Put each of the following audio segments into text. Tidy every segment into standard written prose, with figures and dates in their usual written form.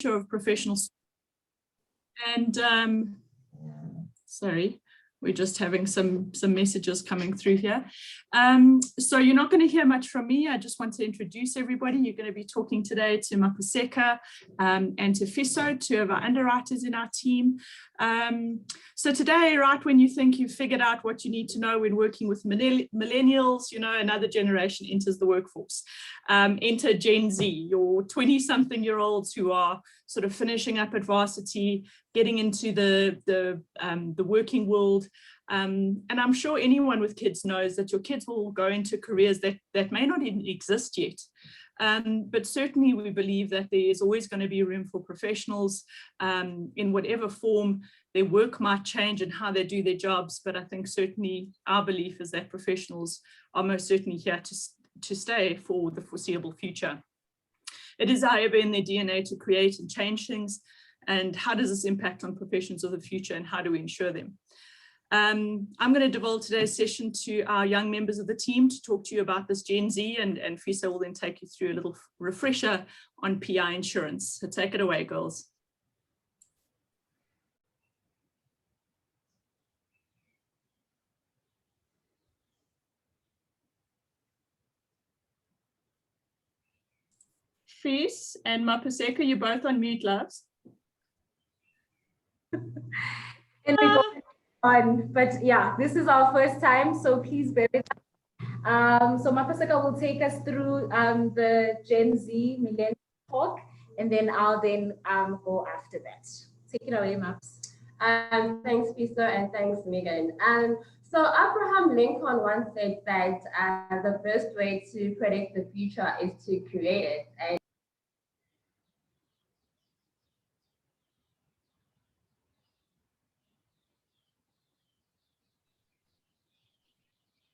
of professional. And sorry, we're just having some messages coming through here. So you're not going to hear much from me. I just want to introduce everybody. You're going to be talking today to Mapaseka and to Fiso, two of our underwriters in our team. So today, right when you think you've figured out what you need to know when working with millennials, you know, another generation enters the workforce. Enter Gen Z, your 20-something-year-olds who are sort of finishing up at varsity, getting into the working world. And I'm sure anyone with kids knows that your kids will go into careers that may not even exist yet. But certainly we believe that there is always going to be room for professionals in whatever form their work might change and how they do their jobs. But I think certainly our belief is that professionals are most certainly here to stay for the foreseeable future. It is, however, in their DNA to create and change things. And how does this impact on professions of the future, and how do we ensure them? I'm going to devote today's session to our young members of the team to talk to you about this Gen Z, and Fiso will then take you through a little refresher on PI insurance. So take it away, girls. Fis and Mapaseka, you're both on mute, loves. And we go on, but yeah, this is our first time, so please bear with us. So Mapaseka will take us through the Gen Z millennial talk, and then I'll go after that. Take it away, Maps. Thanks, Fiso, and thanks, Megan. So Abraham Lincoln once said that the best way to predict the future is to create it. And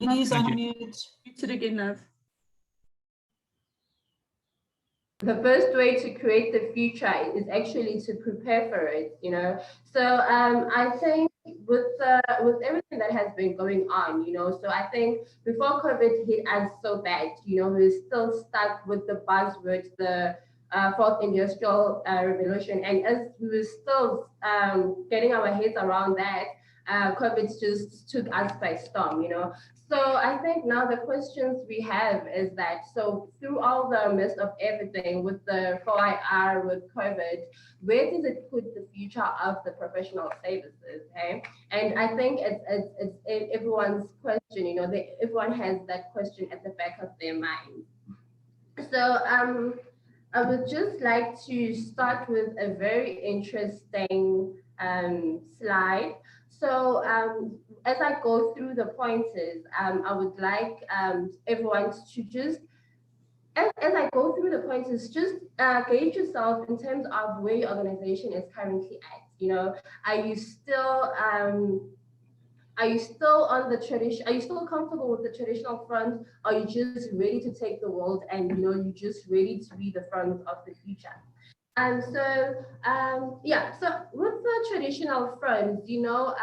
Please unmute. Mute it again, love. the best way to create the future is actually to prepare for it, you know. So I think with everything that has been going on, you know, so I think before COVID hit us so bad, you know, we're still stuck with the buzzwords, the fourth industrial revolution, and as we were still getting our heads around that, COVID just took us by storm, you know. So I think now the questions we have is that, so through all the midst of everything with the 4IR, with COVID, where does it put the future of the professional services, okay? And I think it's everyone's question, you know, everyone has that question at the back of their mind. So I would just like to start with a very interesting slide. So as I go through the pointers, I would like everyone to just, as I go through the pointers, just gauge yourself in terms of where your organization is currently at. You know, are you still on the tradition? Are you still comfortable with the traditional front? Or are you just ready to take the world, and you know, you're just ready to be the front of the future? And so yeah, so with the traditional fronts, you know,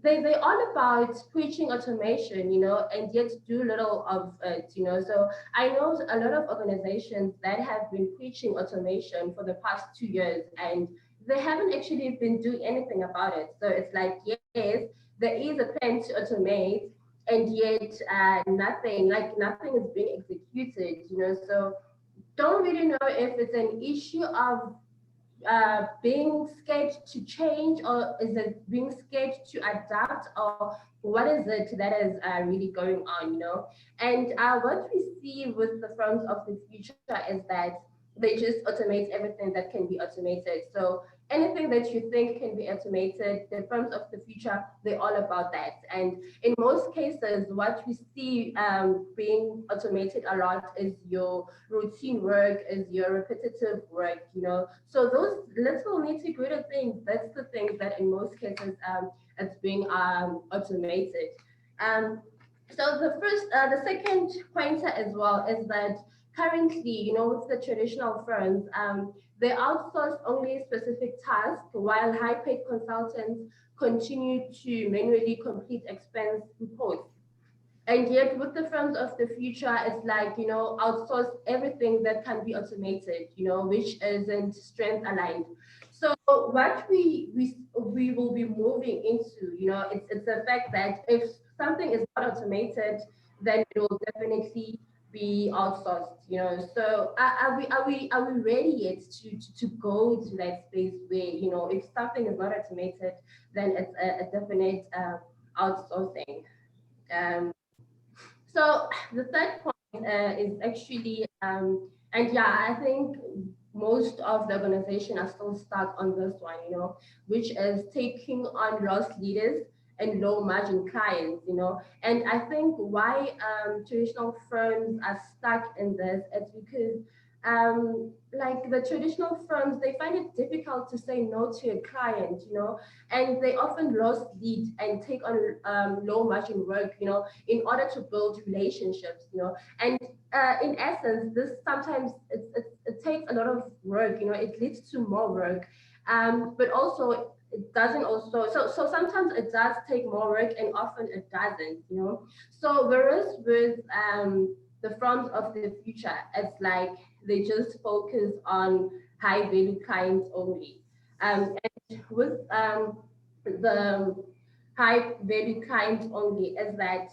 they're all about preaching automation, you know, and yet do little of it, you know. So I know a lot of organizations that have been preaching automation for the past 2 years, and they haven't actually been doing anything about it. So it's like, yes, there is a plan to automate, and yet nothing is being executed, you know. So don't really know if it's an issue of being scared to change, or is it being scared to adapt, or what is it that is really going on, you know? And what we see with the firms of the future is that they just automate everything that can be automated. So anything that you think can be automated, the firms of the future, they're all about that. And in most cases, what we see being automated a lot is your routine work, is your repetitive work, you know. So those little nitty-gritty things, that's the things that in most cases it's being automated. So the second pointer as well is that currently, you know, with the traditional firms, they outsource only specific tasks, while high-paid consultants continue to manually complete expense reports. And yet with the firms of the future, it's like, outsource everything that can be automated, which isn't strength aligned. So what we will be moving into, it's the fact that if something is not automated, then it will definitely be outsourced, So are we ready yet to go to that space where, if something is not automated, then it's a definite outsourcing. So the third point is actually, and yeah, I think most of the organization are still stuck on this one, which is taking on loss leaders and low margin clients, And I think why traditional firms are stuck in this is because like the traditional firms, they find it difficult to say no to a client, and they often lost lead and take on low margin work, in order to build relationships, and in essence, this sometimes it takes a lot of work, it leads to more work, but also it doesn't also, so sometimes it does take more work and often it doesn't, So whereas with the firms of the future, it's like they just focus on high value clients only. And with the high value clients only is that,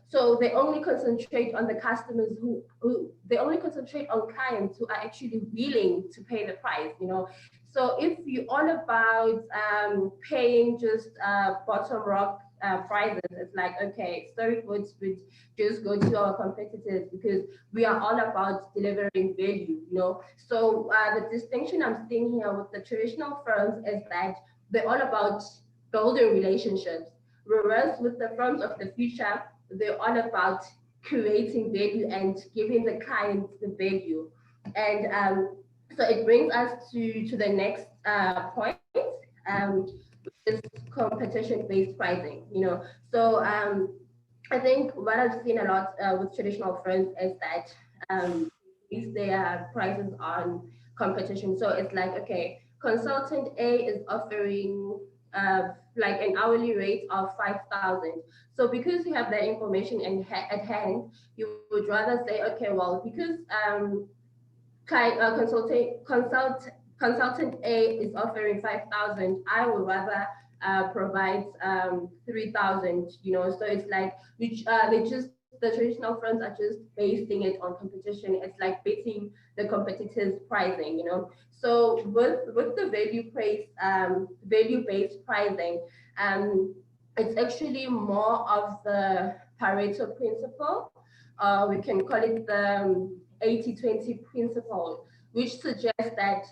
so they only concentrate on the customers who they only concentrate on clients who are actually willing to pay the price, So if you're all about paying just bottom rock prices, it's like, okay, sorry folks, we just go to our competitors because we are all about delivering value, So the distinction I'm seeing here with the traditional firms is that they're all about building relationships, whereas with the firms of the future, they're all about creating value and giving the client the value. And so it brings us to the next point, is competition-based pricing. So I think what I've seen a lot with traditional firms is that base their prices on competition. So it's like, okay, consultant A is offering like an hourly rate of 5,000. So because you have that information at hand, you would rather say, okay, well, because consultant A is offering 5,000, I would rather provide 3,000, So it's like, which the traditional firms are just basing it on competition. It's like beating the competitors' pricing, So with the value-based pricing, it's actually more of the Pareto principle. We can call it the 80-20 principle, which suggests that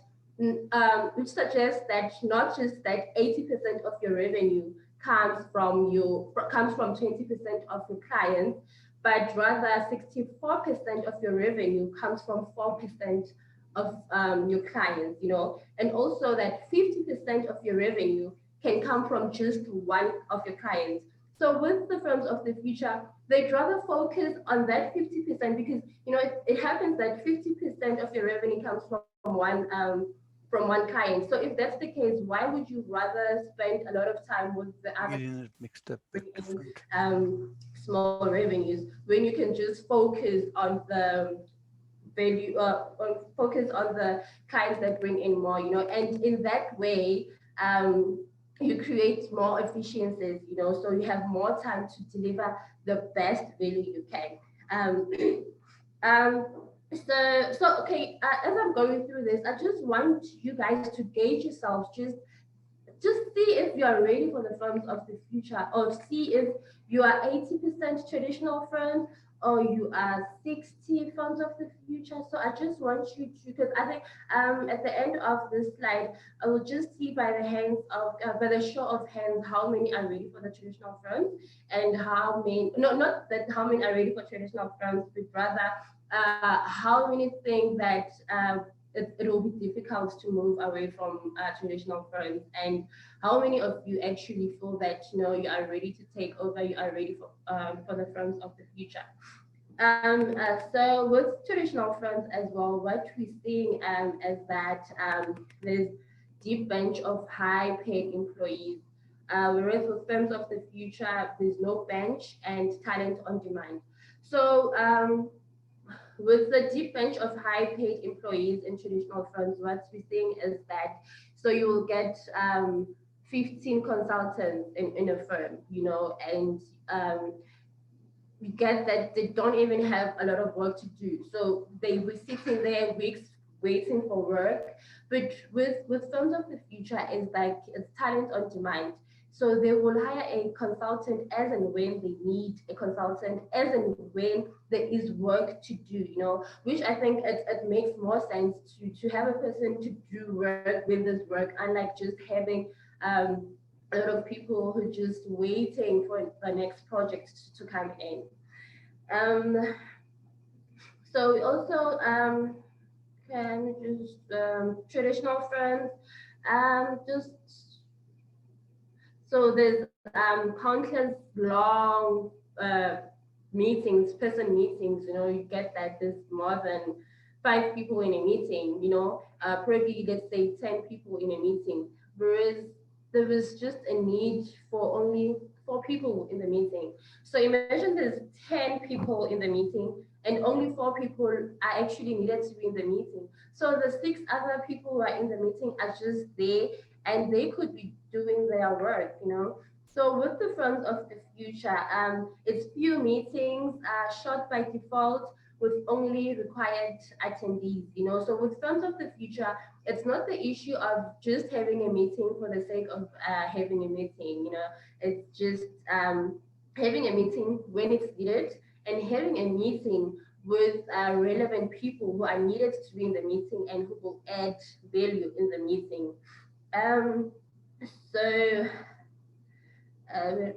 not just that 80% of your revenue comes from 20% of your clients, but rather 64% of your revenue comes from 4% of your clients, and also that 50% of your revenue can come from just one of your clients. So with the firms of the future, they'd rather focus on that 50% because it happens that 50% of your revenue comes from one client. So if that's the case, why would you rather spend a lot of time with the other mixed up with different small revenues when you can just focus on the value, focus on the clients that bring in more, and in that way, you create more efficiencies, so you have more time to deliver the best value you can. So okay, as I'm going through this, I just want you guys to gauge yourselves, just see if you are ready for the firms of the future, or see if you are 80% traditional firms or you are 60 firms of the future. So I just want you to, because I think at the end of this slide, I will just see by the show of hands how many are ready for the traditional firms and how many, not that how many are ready for traditional firms, but rather how many think that it will be difficult to move away from traditional firms, and how many of you actually feel that you are ready to take over, you are ready for the firms of the future. So with traditional firms as well, what we're seeing is that there's deep bench of high paid employees, whereas with firms of the future, there's no bench and talent on demand. So with the deep bench of high-paid employees in traditional firms, what we're seeing is that, so you will get 15 consultants in a firm, you know, and you get that they don't even have a lot of work to do. So they were sitting there weeks waiting for work. But with firms of the future, is like it's talent on demand. So they will hire a consultant as and when they need a consultant, as and when there is work to do, you know, which I think it makes more sense to have a person to do work with this work, unlike just having a lot of people who are just waiting for the next project to come in. So we also can just traditional firms, just so there's countless long meetings, person meetings, you know, you get that there's more than 5 people in a meeting, you know, probably let's say 10 people in a meeting, whereas there was just a need for only 4 people in the meeting. So imagine there's 10 people in the meeting and only 4 people are actually needed to be in the meeting. So the 6 other people who are in the meeting are just there and they could be doing their work, you know. So with the firms of the future, it's few meetings, short by default, with only required attendees, you know. So with firms of the future, it's not the issue of just having a meeting for the sake of having a meeting, you know. It's just having a meeting when it's needed and having a meeting with relevant people who are needed to be in the meeting and who will add value in the meeting. So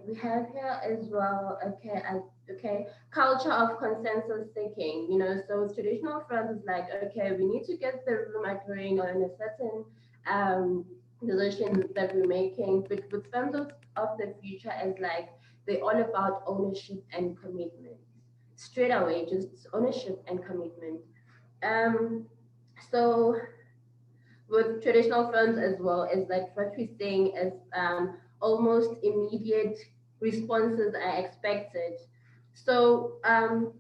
we have here as well, okay, culture of consensus seeking, you know. So traditional firms is like, okay, we need to get the room agreeing on a certain decision that we're making, but with firms of the future is like, they're all about ownership and commitment. Straight away, just ownership and commitment. So with traditional firms as well, is that what we're saying is almost immediate responses are expected. So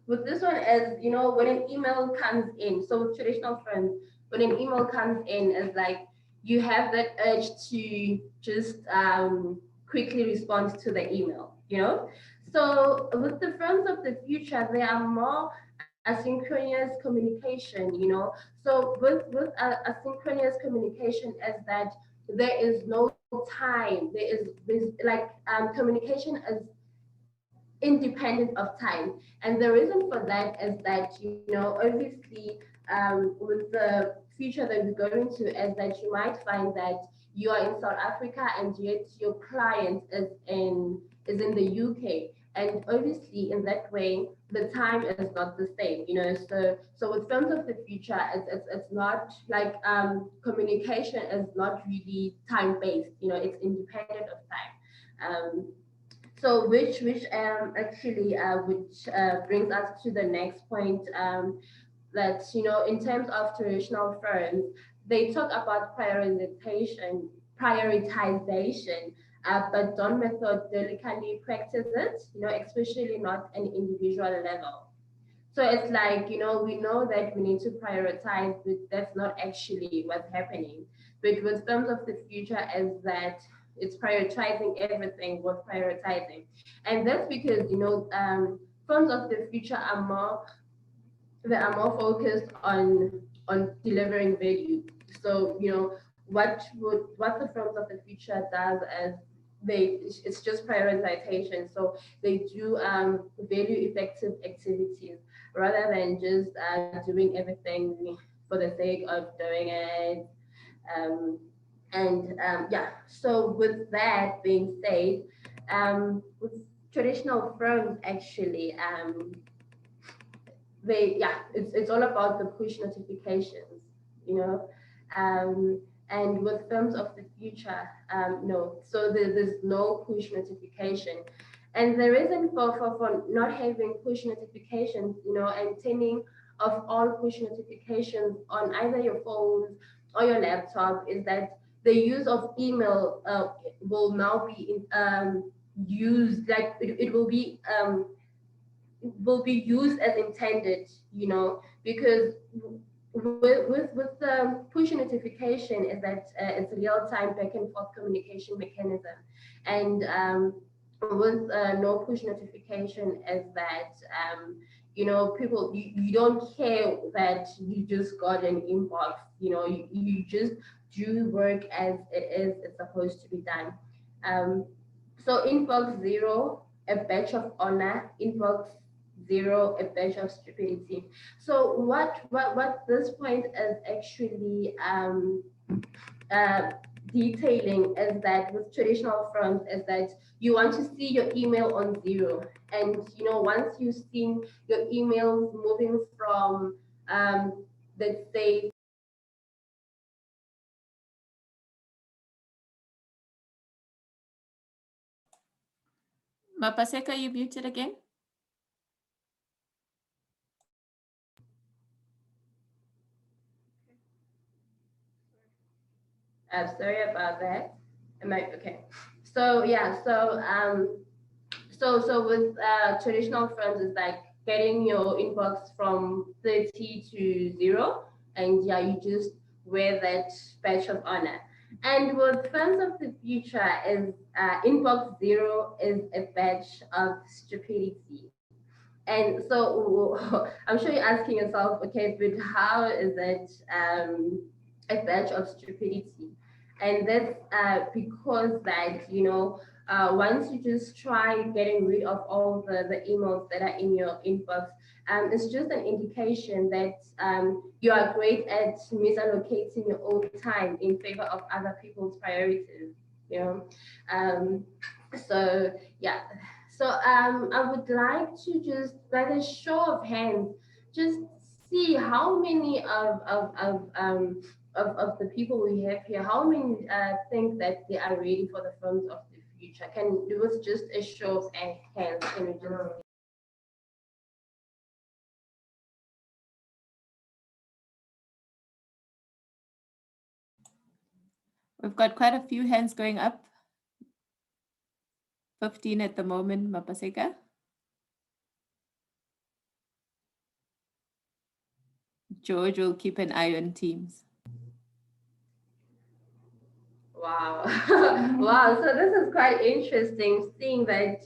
with this one, as you know, when an email comes in, so with traditional firms, when an email comes in, is like you have that urge to just quickly respond to the email, you know. So with the firms of the future, there are more asynchronous communication, you know. So with asynchronous communication is that there is no time. There's like communication is independent of time, and the reason for that is that, you know, obviously with the future that we're going to, is that you might find that you are in South Africa and yet your client is in the UK. And obviously, in that way, the time is not the same, you know. So with firms of the future, it's not like communication is not really time based, you know. It's independent of time. So which actually which brings us to the next point, that, you know, in terms of traditional firms, they talk about prioritization, but don't methodically practice it, you know, especially not an individual level. So it's like, you know, we know that we need to prioritize, but that's not actually what's happening. But with firms of the future is that it's prioritizing everything worth prioritizing. And that's because, you know, firms of the future are more focused on delivering value. So, you know, what the firms of the future does is it's just prioritization. So they do value effective activities rather than just doing everything for the sake of doing it. Yeah, so with that being said, with traditional firms actually, it's all about the push notifications, you know. And with firms of the future, no. So there's no push notification. And the reason for not having push notifications, you know, and turning off all push notifications on either your phones or your laptop is that the use of email will now be used, like it will be used as intended, you know, because with the push notification is that it's a real-time back and forth communication mechanism, and with no push notification is that you know, people, you don't care that you just got an inbox, you know, you just do work as it's supposed to be done. So inbox 0, a badge of honor. Inbox 0, a badge of stupidity. So what this point is actually detailing is that with traditional firms is that you want to see your email on 0, and you know, once you've seen your emails moving from let's say Mapaseka, you muted again? sorry about that. Am I okay? So yeah, so with traditional firms, it's like getting your inbox from 30 to 0, and yeah, you just wear that badge of honor. And with firms of the future, is inbox 0 is a badge of stupidity. And so I'm sure you're asking yourself, okay, but how is it a badge of stupidity? And that's because that, you know, once you just try getting rid of all the emails that are in your inbox, it's just an indication that you are great at misallocating your own time in favor of other people's priorities, you know. So yeah, so I would like to just, by a show of hands, just see how many of the people we have here, how many think that they are ready for the firms of the future. Can it was just a show of hands? Can we just? We've got quite a few hands going up. 15 at the moment, Mapaseka. George will keep an eye on Teams. Wow. Wow. So this is quite interesting, seeing that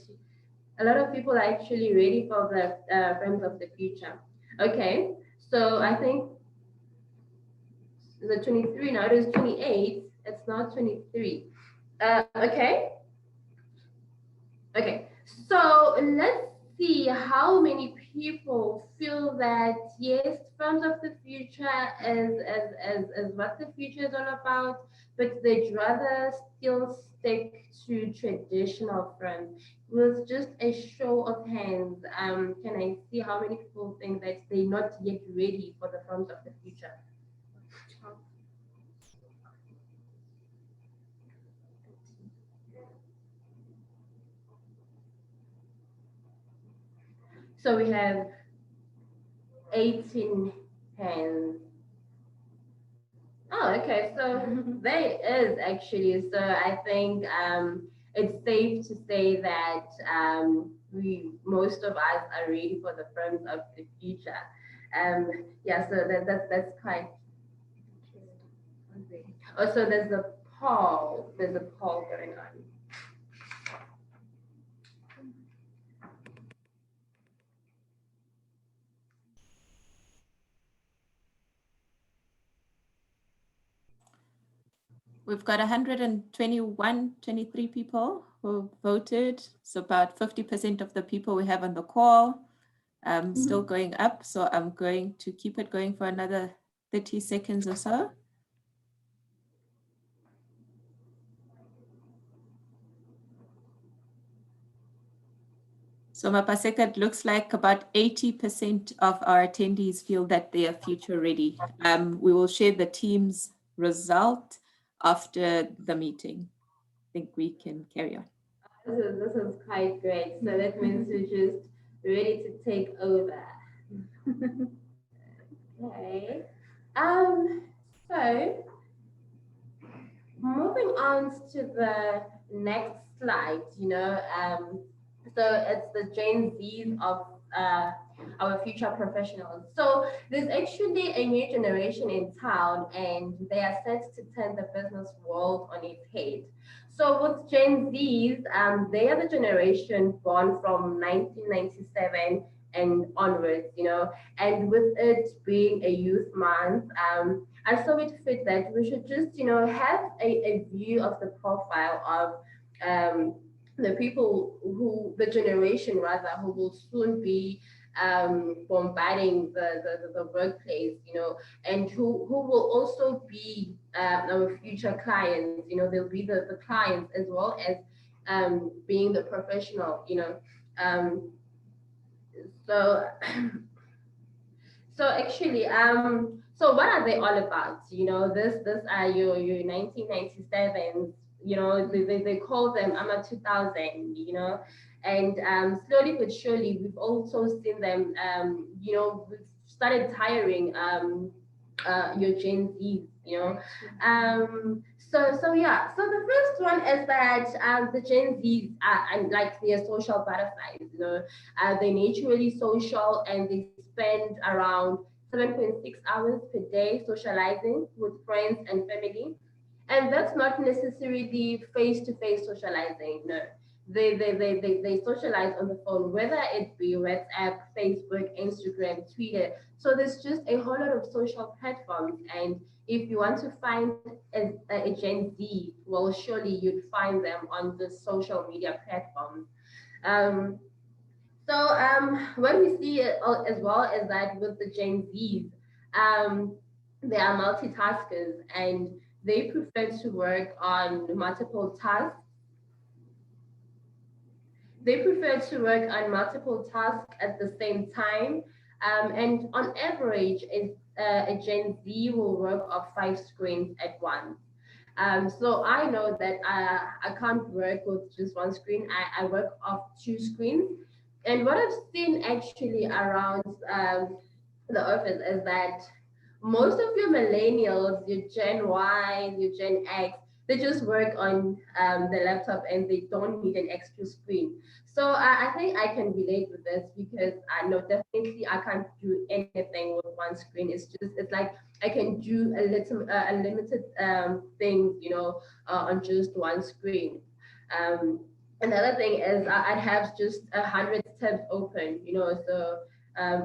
a lot of people are actually ready for the firms of the future. Okay. So I think the 23 now, it is 28. It's not 23. Okay. Okay. So let's see how many people feel that yes, firms of the future is what the future is all about, but they'd rather still stick to traditional firms. With just a show of hands, can I see how many people think that they're not yet ready for the firms of the future? So we have 18 hands. Oh, okay. So there is actually. So I think it's safe to say that most of us are ready for the firms of the future. Yeah. So that's quite. Also, there's a poll. There's a poll going on. We've got 121, 23 people who voted. So about 50% of the people we have on the call still going up. So I'm going to keep it going for another 30 seconds or so. So Mapaseka, it looks like about 80% of our attendees feel that they are future ready. We will share the team's result after the meeting. I think we can carry on. This is quite great. So that means we're just ready to take over. Okay. So on to the next slide, so it's the Gen Zs of our future professionals. So there's actually a new generation in town, and they are set to turn the business world on its head. So with Gen Zs, they are the generation born from 1997 and onwards, and with it being a youth month, I saw it fit that we should just, have a view of the profile of the people the generation rather, who will soon be bombarding the workplace, and who will also be our future clients, they'll be the clients as well as being the professional, so so actually, so what are they all about? This are your 1997s, they call them AMA 2000, and slowly but surely we've also seen them, we've started hiring your Gen Z, so yeah, so the first one is that the Gen Zs are like their social butterflies, they're naturally social, and they spend around 7.6 hours per day socializing with friends and family. And that's not necessarily face-to-face socializing, no. They socialize on the phone, whether it be WhatsApp, Facebook, Instagram, Twitter. So there's just a whole lot of social platforms. And if you want to find a Gen Z, well, surely you'd find them on the social media platforms. What we see as well is that with the Gen Zs, they are multitaskers, and they prefer to work on multiple tasks. They prefer to work on multiple tasks at the same time. And on average, a Gen Z will work off 5 screens at once. So I know that I can't work with just one screen. I work off 2 screens. And what I've seen actually around the office is that most of your millennials, your Gen Y, your Gen X, they just work on the laptop, and they don't need an extra screen. So I think I can relate with this, because I know definitely I can't do anything with one screen. It's like I can do a limited things, on just one screen. Another thing is I'd have just 100 tabs open, so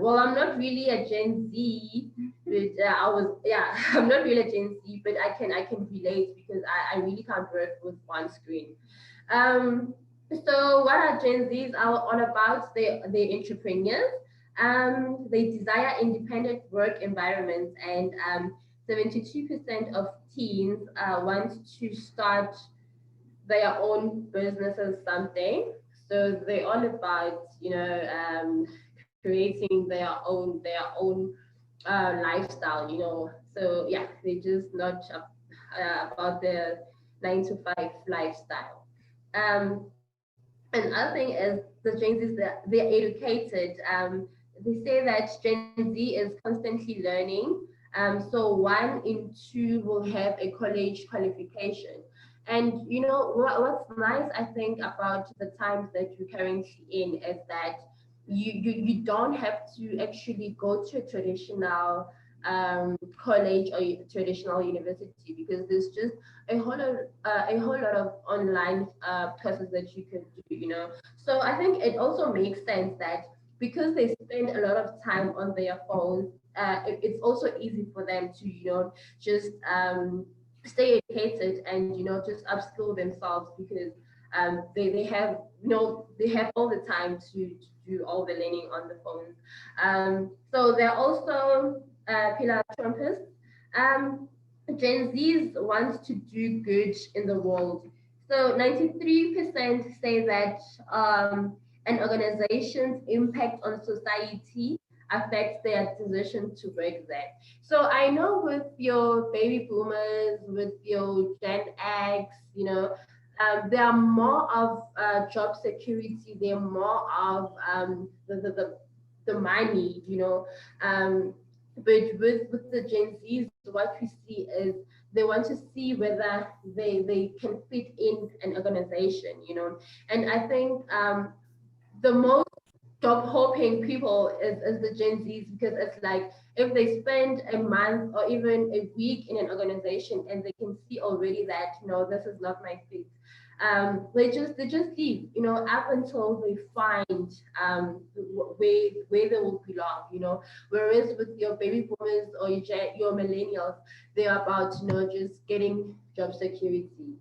well, I'm not really a Gen Z, but I'm not really a Gen Z, but I can relate, because I really can't work with one screen. So what are Gen Zs are all about? They're entrepreneurs. They desire independent work environments, and 72% of teens want to start their own businesses someday. So they're all about, creating their own lifestyle, So yeah, they're just not about the 9-to-5 lifestyle. Another thing is the Gen Zs, they're educated. They say that Gen Z is constantly learning. So 1 in 2 will have a college qualification. And what's nice, I think, about the times that you're currently in is that you don't have to actually go to a traditional college or traditional university, because there's just a whole lot of online courses that you can do. So I think it also makes sense that because they spend a lot of time on their phones, it's also easy for them to just stay educated and just upskill themselves, because they have they have all the time to do all the learning on the phone. So they're also philanthropists. Gen Zs want to do good in the world. So 93% say that an organization's impact on society affects their decision to work there. So I know with your baby boomers, with your Gen X, they are more of job security. They're more of the money, but with the Gen Zs, what we see is they want to see whether they can fit in an organization, And I think the most job hopping people is the Gen Zs, because it's like if they spend a month or even a week in an organization and they can see already that this is not my fit, they just leave, up until they find where they will belong, Whereas with your baby boomers or your millennials, they're about just getting job security.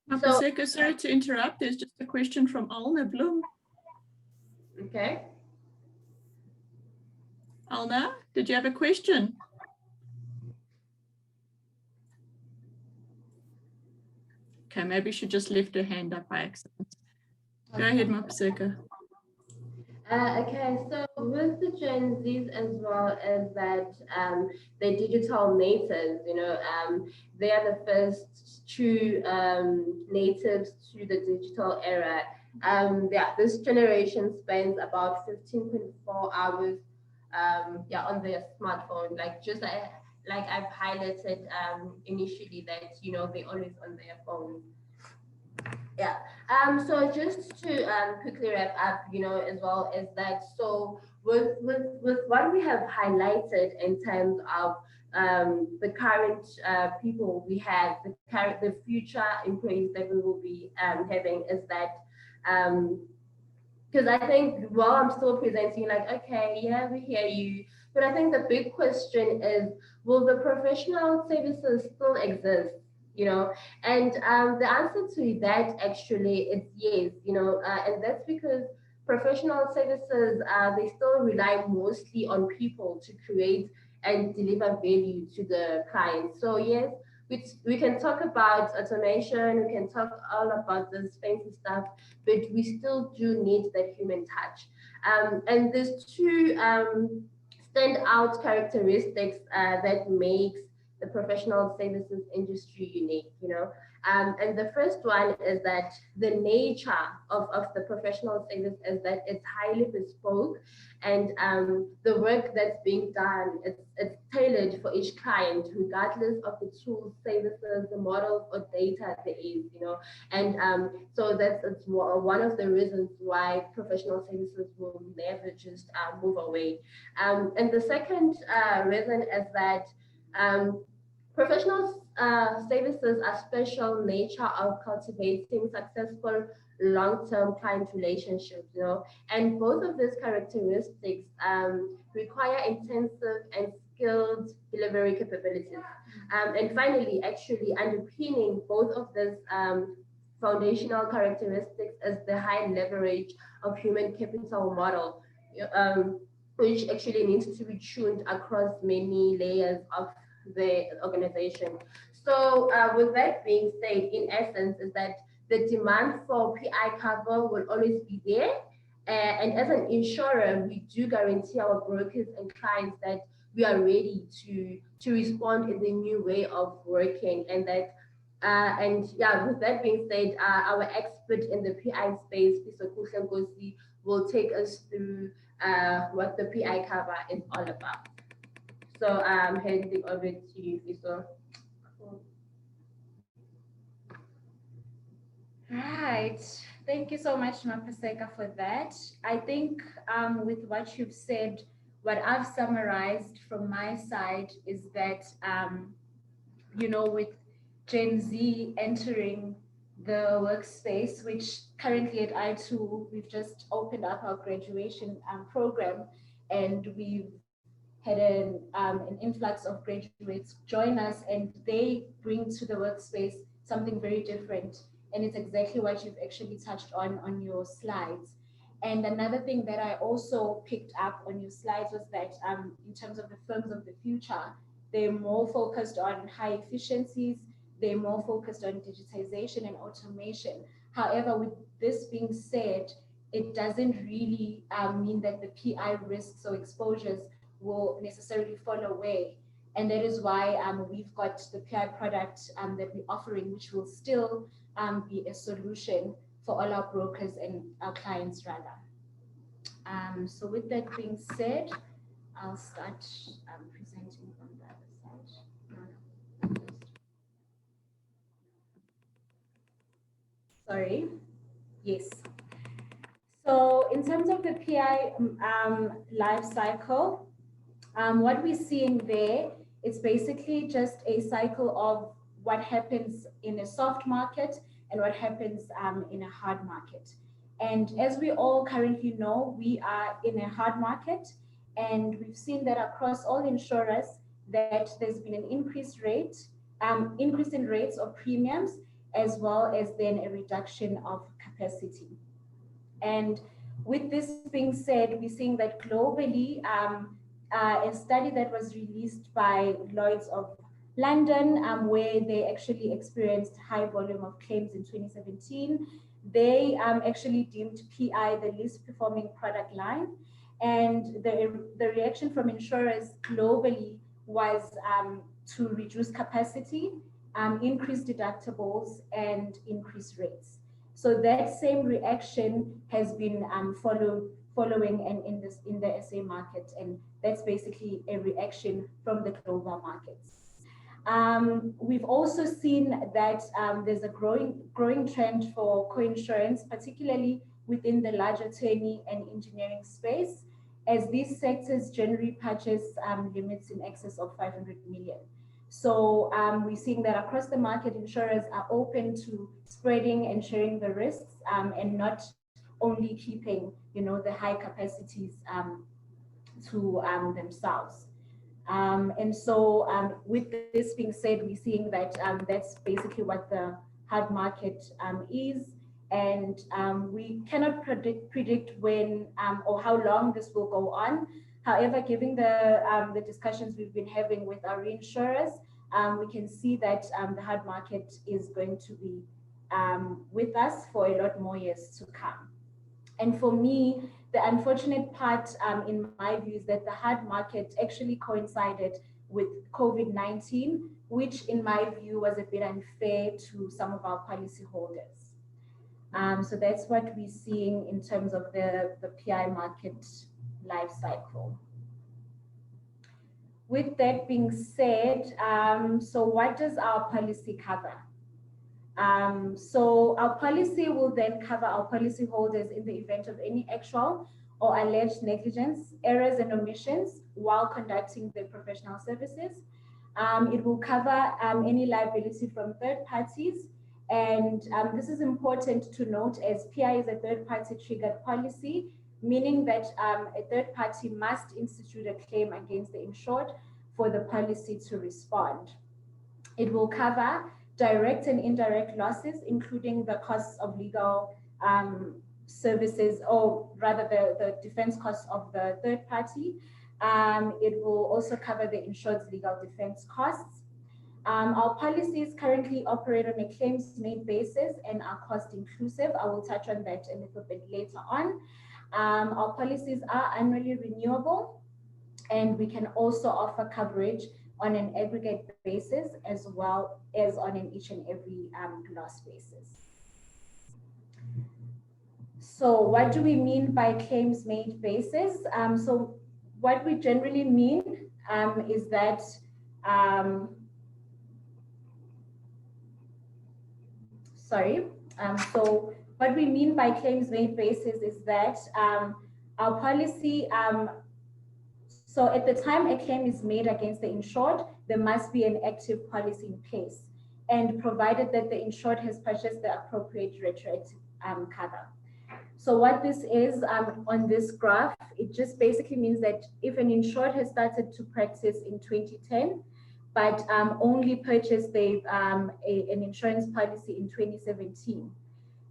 Mapaseka, sorry to interrupt. There's just a question from Alna Bloom. Okay. Alna, did you have a question? Okay, maybe she just left her hand up by accident. Go ahead, Mapaseka. Okay, so with the Gen Zs as well as that, they're digital natives, they are the first true natives to the digital era. This generation spends about 15.4 hours on their smartphone, like I've highlighted initially that, they're always on their phone. Yeah. So just to quickly wrap up, as well as that. So with what we have highlighted in terms of the current people we have, the future employees that we will be having, is that because I think while I'm still presenting, like, okay, yeah, we hear you, but I think the big question is, will the professional services still exist? And the answer to that actually is yes, and that's because professional services, they still rely mostly on people to create and deliver value to the client. So yes, we can talk about automation, we can talk all about this fancy stuff, but we still do need that human touch. And there's two standout characteristics that makes the professional services industry unique, and the first one is that the nature of the professional service is that it's highly bespoke, and the work that's being done, it's tailored for each client, regardless of the tools, services, the models or data there is, and so it's one of the reasons why professional services will never just move away. And the second reason is that professional services are special nature of cultivating successful long-term client relationships, and both of these characteristics require intensive and skilled delivery capabilities. And finally, actually underpinning both of these foundational characteristics is the high leverage of human capital model, which actually needs to be tuned across many layers of the organization. So with that being said, in essence, is that the demand for PI cover will always be there. And as an insurer, we do guarantee our brokers and clients that we are ready to respond in the new way of working. And that, with that being said, our expert in the PI space, Fiso Nkosi, will take us through what the PI cover is all about. So I'm handing over to you, Fiso. Right. Thank you so much, Mapaseka, for that. I think with what you've said, what I've summarized from my side is that, with Gen Z entering the workspace, which currently at iTOO, we've just opened up our graduation program, and we've had an influx of graduates join us, and they bring to the workspace something very different. And it's exactly what you've actually touched on your slides. And another thing that I also picked up on your slides was that in terms of the firms of the future, they're more focused on high efficiencies, they're more focused on digitization and automation. However, with this being said, it doesn't really mean that the PI risks or exposures will necessarily fall away. And that is why we've got the PI product that we're offering, which will still be a solution for all our brokers and our clients rather. So with that being said, I'll start presenting from the other side. sorry, yes. So in terms of the PI life cycle, what we're seeing there is basically just a cycle of what happens in a soft market and what happens in a hard market. And as we all currently know, we are in a hard market, and we've seen that across all insurers that there's been an increase in rates of premiums, as well as then a reduction of capacity. And with this being said, we're seeing that globally, a study that was released by Lloyd's of London, where they actually experienced high volume of claims in 2017, they actually deemed PI the least performing product line. And the reaction from insurers globally was to reduce capacity, increase deductibles, and increase rates. So that same reaction has been following and in the SA market, and that's basically a reaction from the global markets. We've also seen that there's a growing trend for coinsurance, particularly within the large attorney and engineering space, as these sectors generally purchase limits in excess of 500 million. So we're seeing that across the market, insurers are open to spreading and sharing the risks, and not only keeping, the high capacities to themselves. And so with this being said, we're seeing that that's basically what the hard market is. And we cannot predict when or how long this will go on. However, given the discussions we've been having with our reinsurers, we can see that the hard market is going to be with us for a lot more years to come. And for me, the unfortunate part in my view is that the hard market actually coincided with COVID-19, which in my view was a bit unfair to some of our policyholders. So that's what we're seeing in terms of the PI market life cycle. With that being said, so what does our policy cover? So our policy will then cover our policyholders in the event of any actual or alleged negligence, errors and omissions while conducting their professional services. It will cover any liability from third parties. And this is important to note, as PI is a third party triggered policy, meaning that a third party must institute a claim against the insured for the policy to respond. It will cover direct and indirect losses, including the costs of legal services, or rather the defense costs of the third party. It will also cover the insured's legal defense costs. Our policies currently operate on a claims-made basis and are cost inclusive. I will touch on that a little bit later on. Our policies are annually renewable, and we can also offer coverage on an aggregate basis as well as on an each and every loss basis. So what do we mean by claims-made basis? So what we generally mean is that so what we mean by claims-made basis is that our policy, so at the time a claim is made against the insured, there must be an active policy in place, and provided that the insured has purchased the appropriate retroactive cover. So what this is on this graph, it just basically means that if an insured has started to practice in 2010, but only purchased an insurance policy in 2017.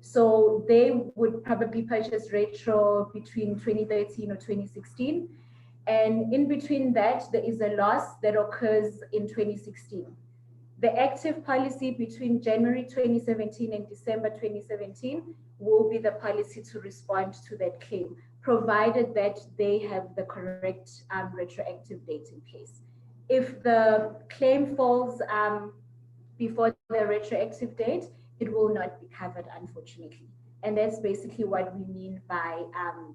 So they would probably purchase retro between 2013 or 2016. And in between that, there is a loss that occurs in 2016. The active policy between January 2017 and December 2017 will be the policy to respond to that claim, provided that they have the correct retroactive date in place. If the claim falls before the retroactive date, it will not be covered, unfortunately. And that's basically what we mean by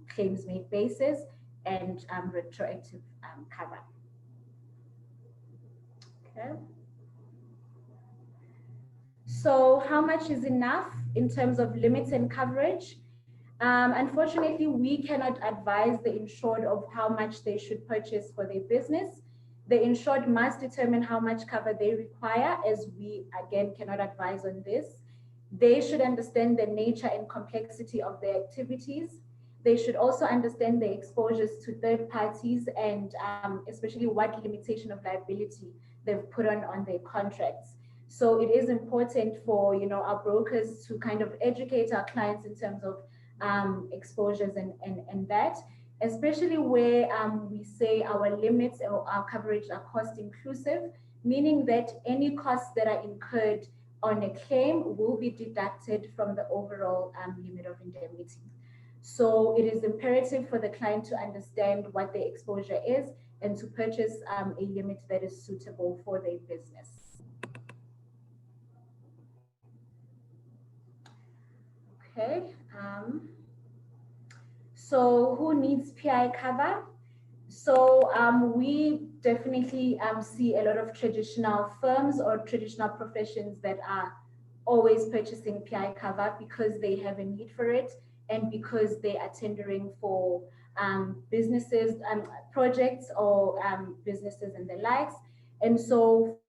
claims made basis and retroactive cover. Okay. So how much is enough in terms of limits and coverage? Unfortunately, we cannot advise the insured of how much they should purchase for their business. The insured must determine how much cover they require, as we, again, cannot advise on this. They should understand the nature and complexity of their activities. They should also understand the exposures to third parties and especially what limitation of liability they've put on their contracts. So it is important for our brokers to kind of educate our clients in terms of exposures and that, especially where we say our limits or our coverage are cost inclusive, meaning that any costs that are incurred on a claim will be deducted from the overall limit of indemnity. So it is imperative for the client to understand what their exposure is and to purchase a limit that is suitable for their business. Okay. So who needs PI cover? So we definitely see a lot of traditional firms or traditional professions that are always purchasing PI cover because they have a need for it and because they are tendering for businesses and projects or businesses and the likes. And so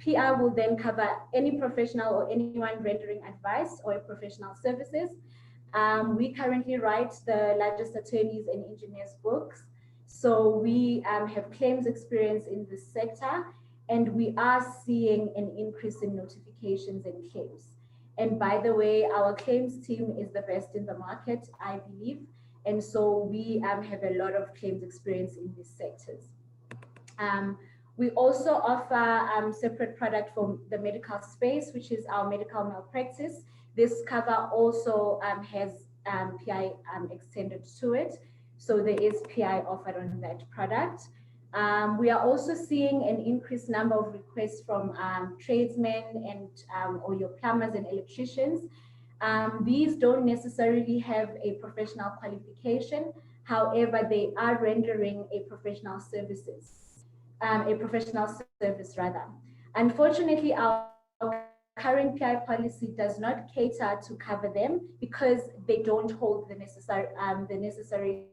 PI will then cover any professional or anyone rendering advice or professional services. We currently write the largest attorneys and engineers books. So we have claims experience in this sector, and we are seeing an increase in notifications and claims. And by the way, our claims team is the best in the market, I believe. And so we have a lot of claims experience in these sectors. We also offer separate product for the medical space, which is our medical malpractice. This cover also has PI extended to it. So there is PI offered on that product. We are also seeing an increased number of requests from tradesmen and or your plumbers and electricians. These don't necessarily have a professional qualification. However, they are rendering a professional service rather. Unfortunately, our current PI policy does not cater to cover them because they don't hold the necessary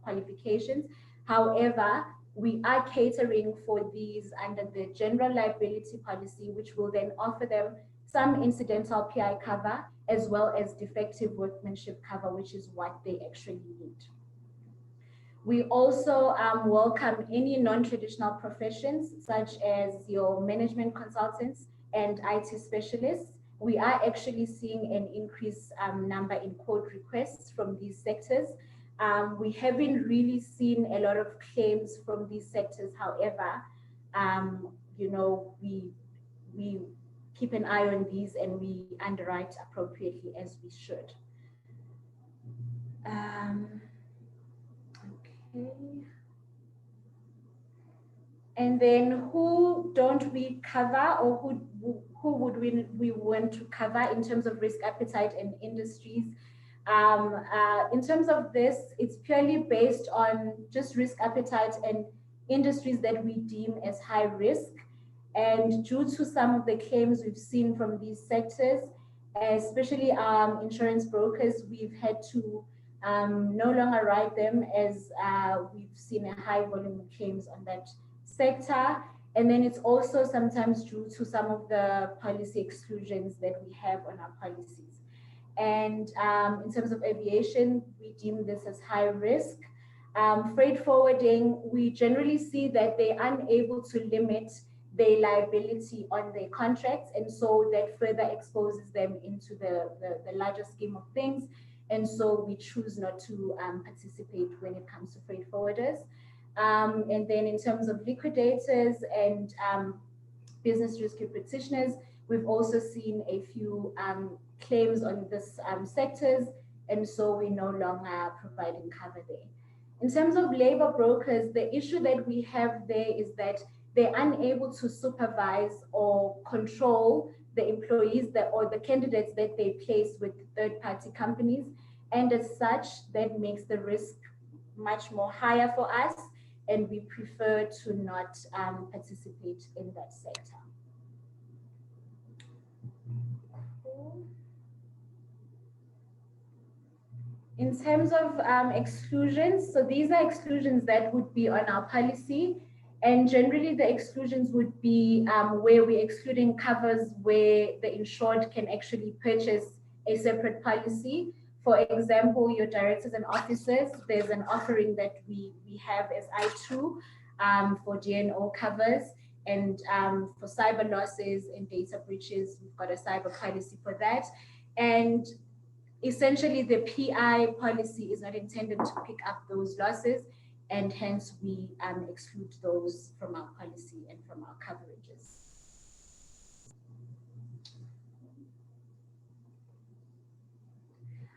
qualifications. However, we are catering for these under the general liability policy, which will then offer them some incidental PI cover as well as defective workmanship cover, which is what they actually need. We also welcome any non-traditional professions, such as your management consultants and IT specialists. We are actually seeing an increased number in quote requests from these sectors. We haven't really seen a lot of claims from these sectors. However, we keep an eye on these and we underwrite appropriately as we should. Okay. And then who don't we cover, or who would we want to cover in terms of risk appetite and industries? In terms of this, it's purely based on just risk appetite and industries that we deem as high risk. And due to some of the claims we've seen from these sectors, especially insurance brokers, we've had to no longer write them as we've seen a high volume of claims on that sector. And then it's also sometimes due to some of the policy exclusions that we have on our policies. And in terms of aviation, we deem this as high risk. Freight forwarding, we generally see that they're unable to limit their liability on their contracts, and so that further exposes them into the larger scheme of things. And so we choose not to participate when it comes to freight forwarders. And then in terms of liquidators and business rescue practitioners, we've also seen a few claims on this sectors, and so we're no longer providing cover there. In terms of labor brokers, the issue that we have there is that they're unable to supervise or control the employees or the candidates that they place with third-party companies. And as such, that makes the risk much more higher for us, and we prefer to not participate in that sector. In terms of exclusions, so these are exclusions that would be on our policy. And generally the exclusions would be where we're excluding covers where the insured can actually purchase a separate policy. For example, your directors and officers, there's an offering that we have as iTOO for DNO covers. And for cyber losses and data breaches, we've got a cyber policy for that. And essentially, the PI policy is not intended to pick up those losses, and hence we exclude those from our policy and from our coverages.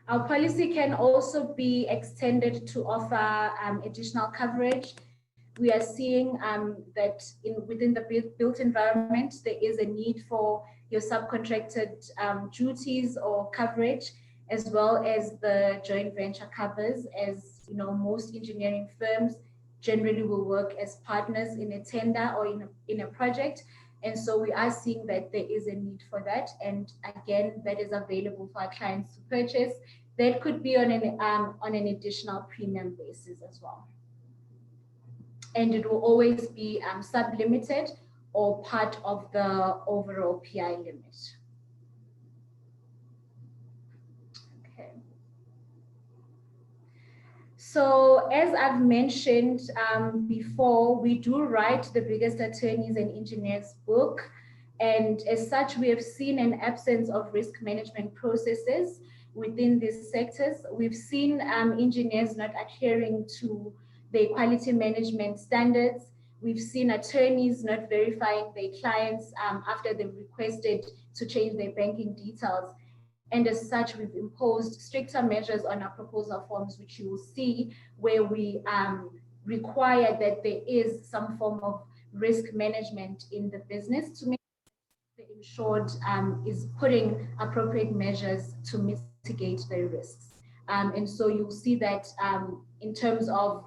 Our policy can also be extended to offer additional coverage. We are seeing that within the built environment, there is a need for your subcontracted duties or coverage, as well as the joint venture covers. As you know, most engineering firms generally will work as partners in a tender or in a project. And so we are seeing that there is a need for that. And again, that is available for our clients to purchase. That could be on an additional premium basis as well. And it will always be sub-limited or part of the overall PI limit. Okay. So as I've mentioned before, we do write the biggest attorneys and engineers book. And as such, we have seen an absence of risk management processes within these sectors. We've seen engineers not adhering to the quality management standards. We've seen attorneys not verifying their clients after they've requested to change their banking details. And as such, we've imposed stricter measures on our proposal forms, which you will see, where we require that there is some form of risk management in the business to make sure the insured is putting appropriate measures to mitigate the risks. And so you'll see that in terms of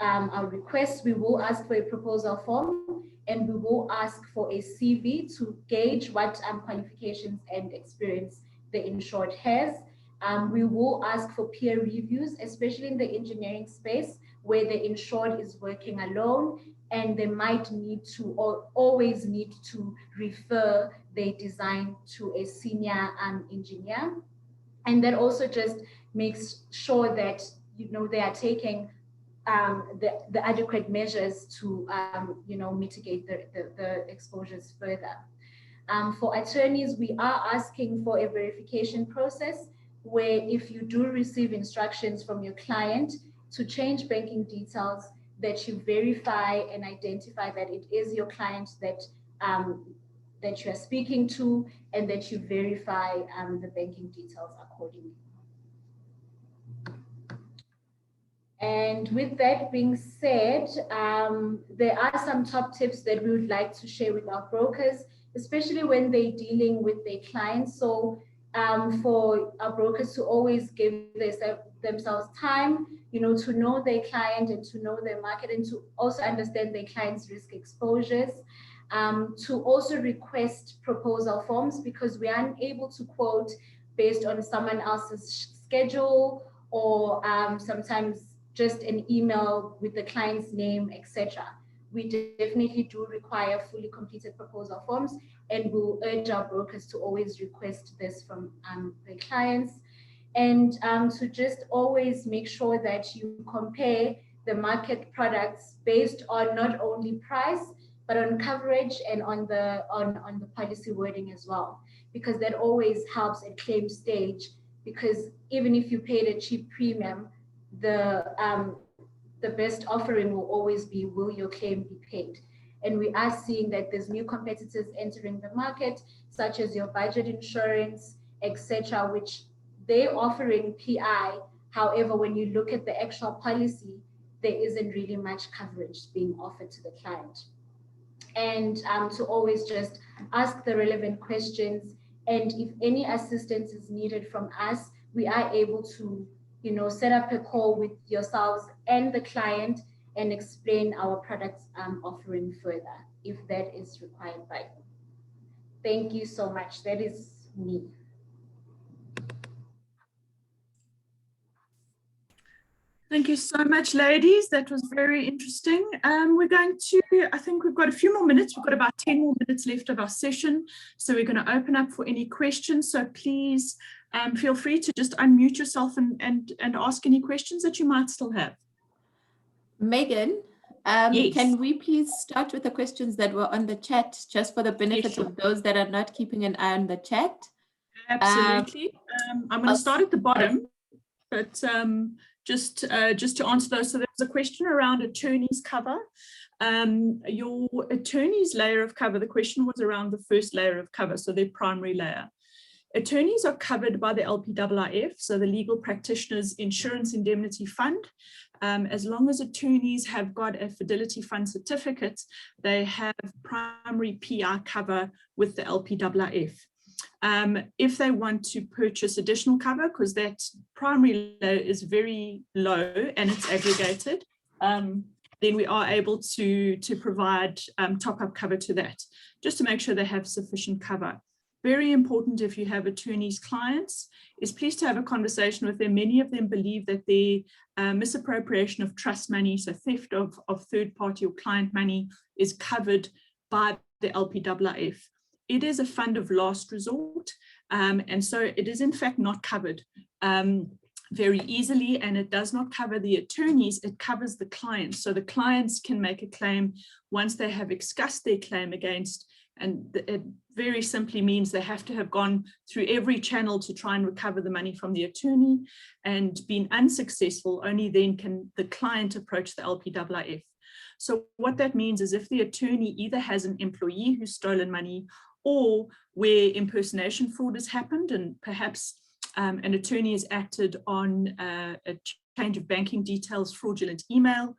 our requests, we will ask for a proposal form, and we will ask for a CV to gauge what qualifications and experience the insured has. We will ask for peer reviews, especially in the engineering space where the insured is working alone, and they might need to or always need to refer their design to a senior engineer. And that also just makes sure that they are taking the adequate measures to mitigate the exposures further. For attorneys, we are asking for a verification process where if you do receive instructions from your client to change banking details, that you verify and identify that it is your client that you are speaking to, and that you verify the banking details accordingly. And with that being said, there are some top tips that we would like to share with our brokers, especially when they're dealing with their clients. So for our brokers to always give themselves time, to know their client and to know their market, and to also understand their client's risk exposures, to also request proposal forms, because we are unable to quote based on someone else's schedule or sometimes just an email with the client's name, etc. We definitely do require fully completed proposal forms, and we'll urge our brokers to always request this from their clients, and to just always make sure that you compare the market products based on not only price, but on coverage and on the policy wording as well, because that always helps at claim stage. Because even if you paid a cheap premium, the best offering will always be, will your claim be paid? And we are seeing that there's new competitors entering the market, such as your budget insurance, etc., which they're offering PI. However, when you look at the actual policy, there isn't really much coverage being offered to the client. And to always just ask the relevant questions, and if any assistance is needed from us, we are able to set up a call with yourselves and the client and explain our products offering further if that is required by you. Thank you so much. That is me. Thank you so much, ladies. That was very interesting. We're going to, I think we've got a few more minutes. We've got about 10 more minutes left of our session. So we're going to open up for any questions. So please feel free to just unmute yourself and ask any questions that you might still have. Megan, Yes. can we please start with the questions that were on the chat, just for the benefit sure. of those that are not keeping an eye on the chat? Absolutely. I'm going to start at the bottom, but just to answer those. So there was a question around attorneys cover. Your attorneys layer of cover, the question was around the first layer of cover, so their primary layer. Attorneys are covered by the LPIIF, so the Legal Practitioners Insurance Indemnity Fund. As long as attorneys have got a Fidelity Fund certificate, they have primary PI cover with the LPIIF. If they want to purchase additional cover, because that primary layer is very low and it's aggregated, then we are able to provide top-up cover to that, just to make sure they have sufficient cover. Very important if you have attorneys clients is please to have a conversation with them. Many of them believe that their misappropriation of trust money, so theft of third party or client money, is covered by the LPIIF. It is a fund of last resort, and so it is in fact not covered very easily, and it does not cover the attorneys, it covers the clients. So the clients can make a claim once they have discussed their claim against, and it very simply means they have to have gone through every channel to try and recover the money from the attorney, and been unsuccessful. Only then can the client approach the LPIIF. So what that means is if the attorney either has an employee who's stolen money, or where impersonation fraud has happened, and perhaps an attorney has acted on a change of banking details, fraudulent email,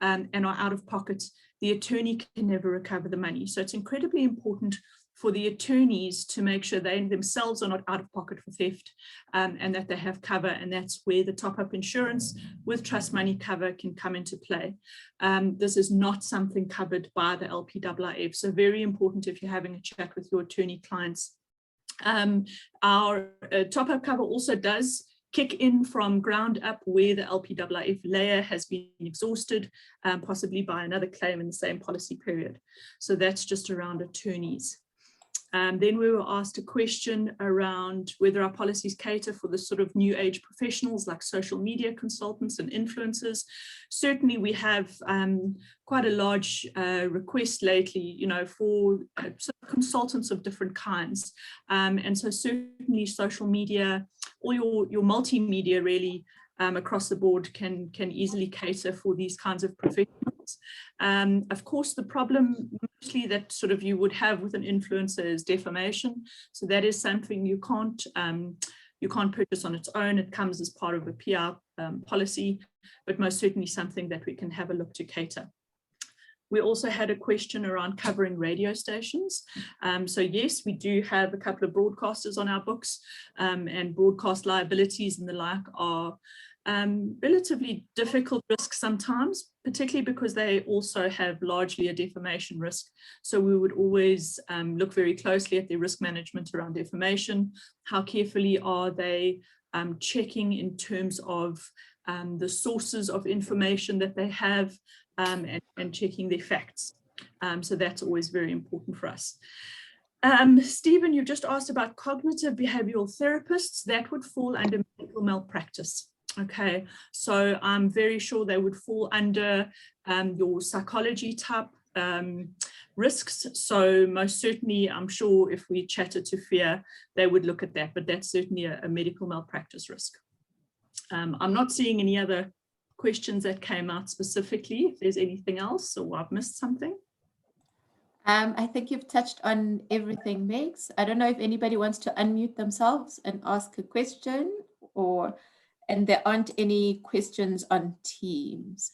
and are out of pocket, the attorney can never recover the money. So it's incredibly important for the attorneys to make sure they themselves are not out of pocket for theft, and that they have cover, and that's where the top-up insurance with trust money cover can come into play. This is not something covered by the LPIIF, so very important if you're having a chat with your attorney clients. Our top-up cover also does kick in from ground up where the LPIIF layer has been exhausted, possibly by another claim in the same policy period. So that's just around attorneys. Then we were asked a question around whether our policies cater for the sort of new age professionals like social media consultants and influencers. Certainly we have quite a large request lately, you know, for consultants of different kinds. And so certainly social media, or your multimedia really across the board can easily cater for these kinds of professionals. Of course, the problem mostly that sort of you would have with an influencer is defamation. So that is something you can't purchase on its own. It comes as part of a PR policy, but most certainly something that we can have a look to cater. We also had a question around covering radio stations. So yes, we do have a couple of broadcasters on our books, and broadcast liabilities and the like are relatively difficult risks sometimes, particularly because they also have largely a defamation risk. So we would always look very closely at their risk management around defamation. How carefully are they checking in terms of the sources of information that they have, and checking their facts. So that's always very important for us. Stephen, you've just asked about cognitive behavioral therapists. That would fall under medical malpractice. Okay, so I'm very sure they would fall under your psychology type risks. So most certainly, I'm sure if we chatted to FIA, they would look at that, but that's certainly a medical malpractice risk. I'm not seeing any other questions that came out specifically. If there's anything else or I've missed something. I think you've touched on everything, Megs. I don't know if anybody wants to unmute themselves and ask a question, and there aren't any questions on Teams.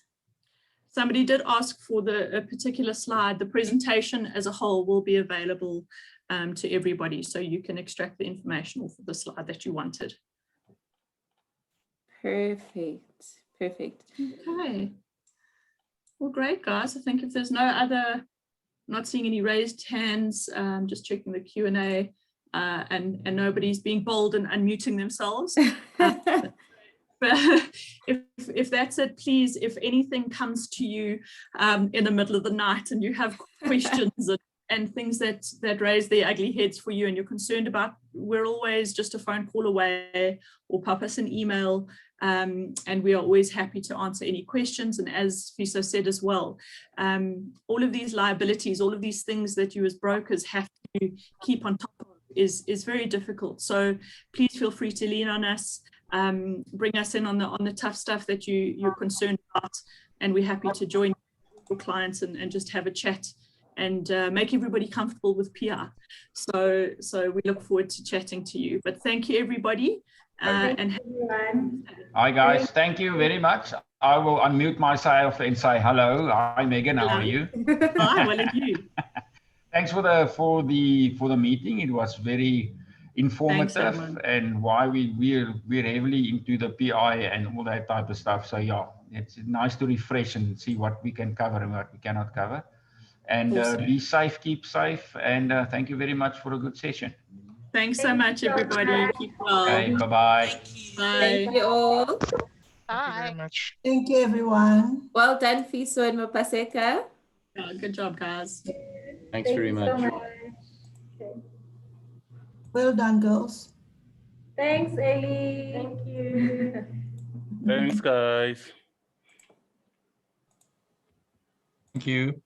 Somebody did ask for a particular slide. The presentation as a whole will be available to everybody, so you can extract the information off of the slide that you wanted. Perfect, perfect. Okay. Well, great, guys. I think if there's no other, not seeing any raised hands, just checking the Q&A. and nobody's being bold and unmuting themselves. But if that's it, please, if anything comes to you in the middle of the night and you have questions and things that raise their ugly heads for you and you're concerned about, we're always just a phone call away, or pop us an email, and we are always happy to answer any questions. And as Fiso said as well, all of these liabilities, all of these things that you as brokers have to keep on top of is very difficult. So please feel free to lean on us. Bring us in on the tough stuff that you're concerned about, and we're happy to join your clients and just have a chat and make everybody comfortable with PR. So we look forward to chatting to you. But thank you, everybody. Hi guys, thank you very much. I will unmute myself and say hello. Hi Megan, how are you? Hi, well, and you? Thanks for the meeting. It was very informative. Thanks, and why we're heavily into the PI and all that type of stuff. So yeah, it's nice to refresh and see what we can cover and what we cannot cover. And Awesome. be safe, keep safe, and thank you very much for a good session. Thanks so much, everybody. Keep well. Okay, bye-bye. Bye. Thank you all. Thank you very much. Thank you, everyone. Well done, Fiso and Mapaseka. Yeah, good job, guys. Thanks very much. Well done, girls. Thanks, Ellie. Thank you. Thanks, guys. Thank you.